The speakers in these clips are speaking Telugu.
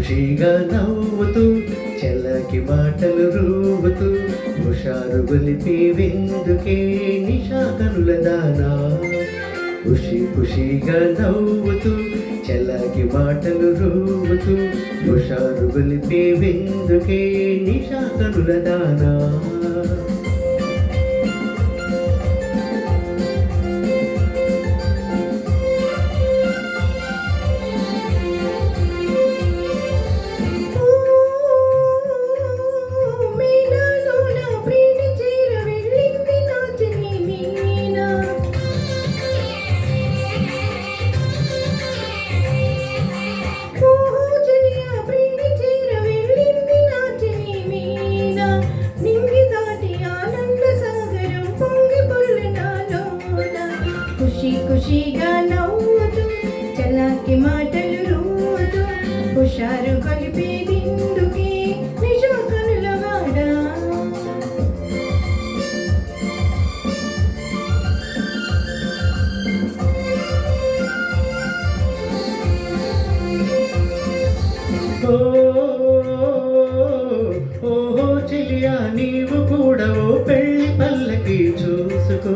ఖుషీగా నవ్వుతూ చల్లకి మాటలు రూవుతూ హుషారు గొలిపి విందుకే నిషా కనుల దానా. ఖుషీగా నవ్వుతూ చల్లకి మాటలు రూవుతూ హుషారు గొలిపి విందుకే నిషా కనుల దానా. ఖుషీగా నవ్వుతూ చలాకి మాటలు రూతూ హుషారు కలిపే బిందుకే నిజం కనుల వాడా. ఓహో చెలియా నీవు కూడా ఓ పెళ్లి పల్లకి చూసుకో.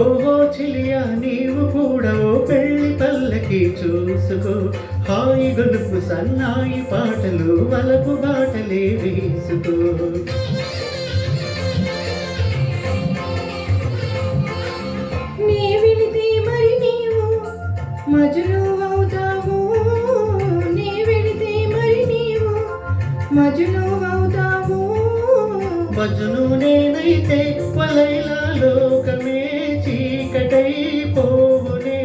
ఓహో చెలియా నీవు కూడా ఓ పెళ్లి పల్లకి చూసుకో. హాయి గొలుపు సన్నాయి పాటలు వలపు బాటలే వేసుకో. నీ వెళితే మరి నీవు మజును అవుతావు, నీ వెళితే మరి నీవు మజును అవుతావు. మజును నేనైతే వలైలా లోకమే చీకటై పోవునే.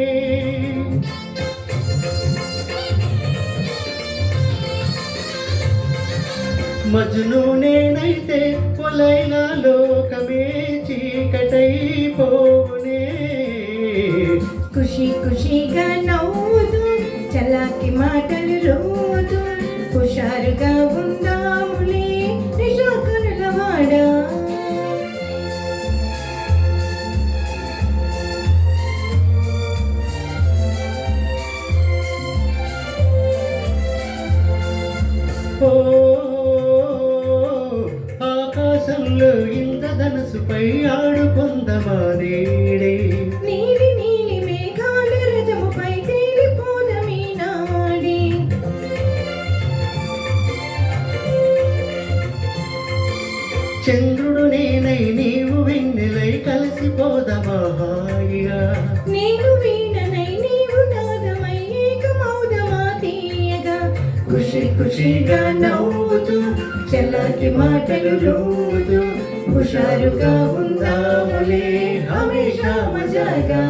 మజును నేనైతే వలైలా లోకమే చీకటై పోవునే. ఖుషీగా నవ్వుతూ చలాకి మాటలు రోజు హుషారుగా ఉందాములే నిజా కనుల వాడా. ఆకాశంలో ఇంద్రధనుసుపై ఆడుకుందమా నేడే. నీలి నీలి మేఘాల రథముపై తేలిపోదమీ నాడే. చంద్రుడు నేనై నీవు వెన్నెలై కలిసిపోదమా హాయిగా. నేను వీణనై నీవు నాదమై ఏకమౌదమా తీయగా. ఖుషీగా నవ్వుతూ చల్లటి మాటలు రోజు హుషారుగా ఉందాములే హమేషా మజాగా.